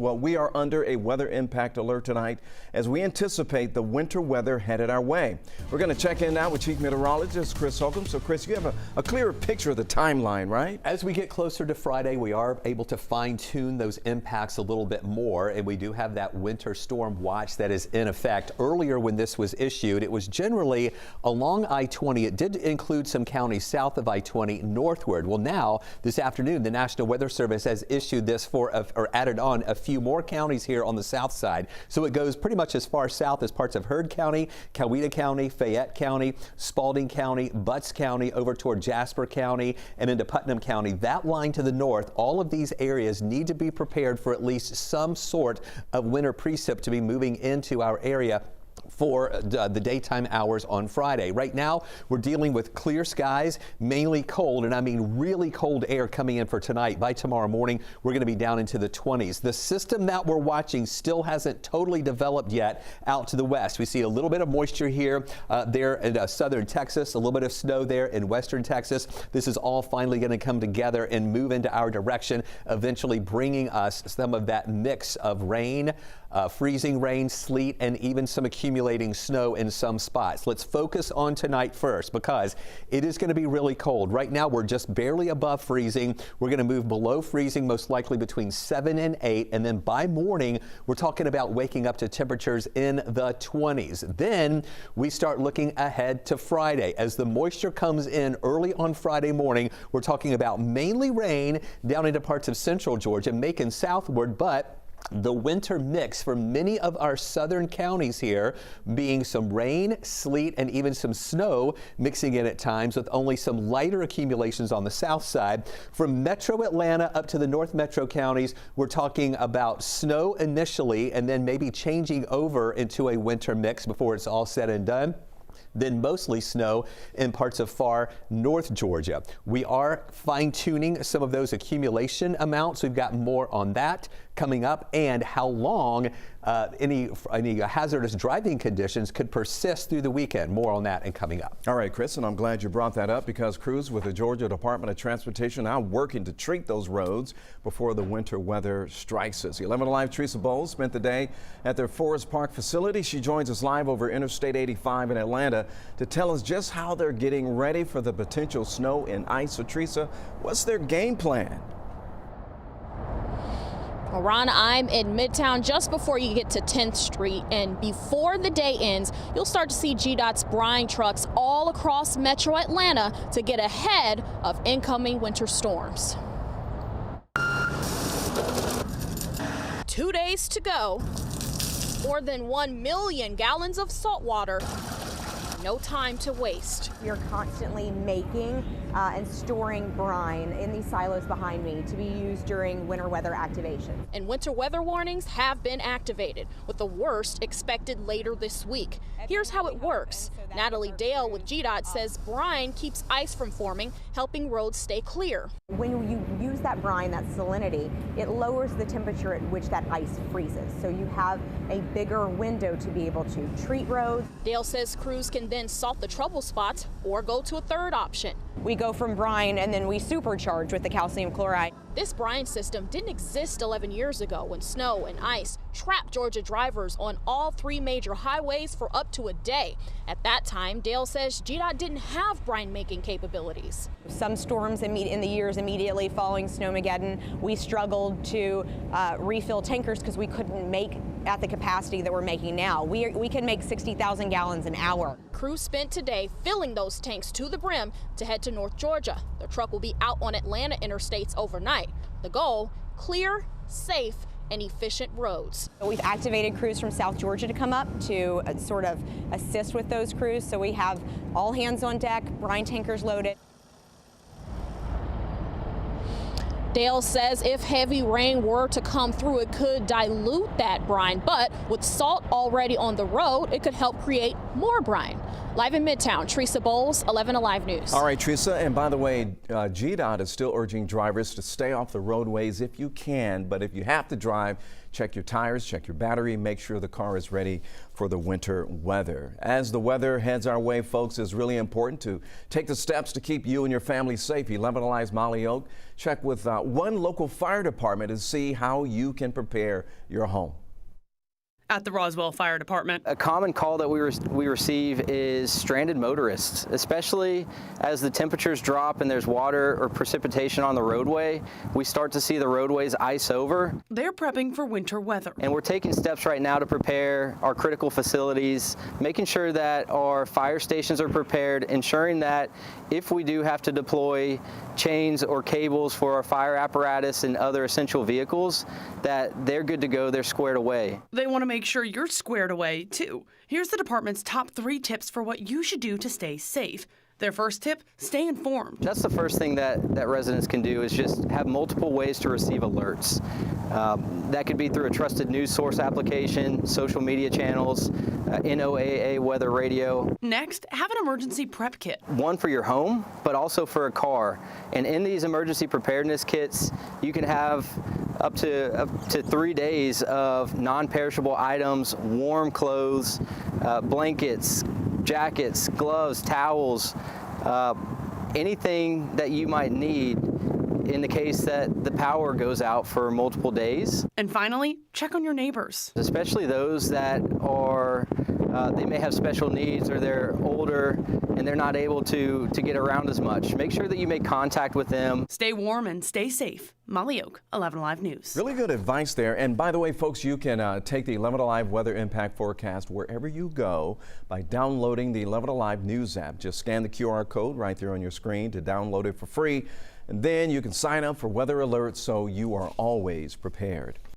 Well, we are under a weather impact alert tonight as we anticipate the winter weather headed our way. We're going to check in now with Chief Meteorologist Chris Holcomb. So, Chris, you have a clearer picture of the timeline, right? As we get closer to Friday, we are able to fine-tune those impacts a little bit more, and we do have that winter storm watch that is in effect. Earlier when this was issued, it was generally along I-20. It did include some counties south of I-20 northward. Well, now, this afternoon, the National Weather Service has issued this or added on a few more counties here on the south side. So it goes pretty much as far south as parts of Heard County, Coweta County, Fayette County, Spalding County, Butts County, over toward Jasper County, and into Putnam County. That line to the north, all of these areas need to be prepared for at least some sort of winter precip to be moving into our area for the daytime hours on Friday. Right now, we're dealing with clear skies, mainly cold, and I mean really cold air coming in for tonight. By tomorrow morning, we're going to be down into the 20s. The system that we're watching still hasn't totally developed yet out to the west. We see a little bit of moisture here, there in southern Texas, a little bit of snow there in western Texas. This is all finally going to come together and move into our direction, eventually bringing us some of that mix of rain, freezing rain, sleet, and even some accumulating snow in some spots. Let's focus on tonight first because it is going to be really cold. Right now, we're just barely above freezing. We're going to move below freezing, most likely between 7 and 8. And then by morning, we're talking about waking up to temperatures in the 20s. Then we start looking ahead to Friday. As the moisture comes in early on Friday morning, we're talking about mainly rain down into parts of central Georgia, making southward, but the winter mix for many of our southern counties here being some rain, sleet, and even some snow mixing in at times with only some lighter accumulations on the south side. From metro Atlanta up to the north metro counties, we're talking about snow initially and then maybe changing over into a winter mix before it's all said and done. Then mostly snow in parts of far north Georgia. We are fine-tuning some of those accumulation amounts. We've got more on that coming up and how long any hazardous driving conditions could persist through the weekend. More on that and coming up. All right, Chris, and I'm glad you brought that up because crews with the Georgia Department of Transportation are working to treat those roads before the winter weather strikes us. 11 Alive Teresa Bowles spent the day at their Forest Park facility. She joins us live over Interstate 85 in Atlanta to tell us just how they're getting ready for the potential snow and ice. So, Teresa, what's their game plan? Well, Ron, I'm in Midtown just before you get to 10th Street, and before the day ends, you'll start to see GDOT's brine trucks all across metro Atlanta to get ahead of incoming winter storms. 2 days to go. More than 1 million gallons of salt water. No time to waste. You're constantly making and storing brine in these silos behind me to be used during winter weather activation. And winter weather warnings have been activated, with the worst expected later this week. Here's how it works. Natalie Dale with GDOT says brine keeps ice from forming, helping roads stay clear. When you use that brine, that salinity, it lowers the temperature at which that ice freezes. So you have a bigger window to be able to treat roads. Dale says crews can then salt the trouble spots or go to a third option. We go from brine and then we supercharge with the calcium chloride. This brine system didn't exist 11 years ago when snow and ice trapped Georgia drivers on all 3 major highways for up to a day. At that time, Dale says GDOT didn't have brine making capabilities. Some storms in the years immediately following Snowmageddon, we struggled to refill tankers because we couldn't make at the capacity that we're making now. We can make 60,000 gallons an hour. Crews spent today filling those tanks to the brim to head to North Georgia. The truck will be out on Atlanta interstates overnight. The goal, clear, safe, and efficient roads. We've activated crews from South Georgia to come up to sort of assist with those crews. So we have all hands on deck, brine tankers loaded. Dale says if heavy rain were to come through, it could dilute that brine, but with salt already on the road, it could help create more brine. Live in Midtown, Teresa Bowles, 11 Alive News. All right, Teresa, and by the way, GDOT is still urging drivers to stay off the roadways if you can, but if you have to drive, Check your tires, check your battery, make sure the car is ready for the winter weather. As the weather heads our way, folks, it's really important to take the steps to keep you and your family safe. 11 Alive's Molly Oak check with one local fire department to see how you can prepare your home. At the Roswell Fire Department. A common call that we receive is stranded motorists, especially as the temperatures drop and there's water or precipitation on the roadway. We start to see the roadways ice over. They're prepping for winter weather. And we're taking steps right now to prepare our critical facilities, making sure that our fire stations are prepared, ensuring that if we do have to deploy chains or cables for our fire apparatus and other essential vehicles, that they're good to go, they're squared away. They want to make sure you're squared away, too. Here's the department's top 3 tips for what you should do to stay safe. Their first tip, stay informed. That's the first thing that residents can do is just have multiple ways to receive alerts. That could be through a trusted news source application, social media channels, NOAA weather radio. Next, have an emergency prep kit. One for your home, but also for a car. And in these emergency preparedness kits, you can have up to 3 days of non-perishable items, warm clothes, blankets, jackets, gloves, towels, anything that you might need in the case that the power goes out for multiple days. And finally, check on your neighbors. Especially those that are, they may have special needs or they're older and they're not able to get around as much. Make sure that you make contact with them. Stay warm and stay safe. Molly Oak, 11 Alive News. Really good advice there. And by the way, folks, you can take the 11 Alive weather impact forecast wherever you go by downloading the 11 Alive News app. Just scan the QR code right there on your screen to download it for free. And then you can sign up for weather alerts so you are always prepared.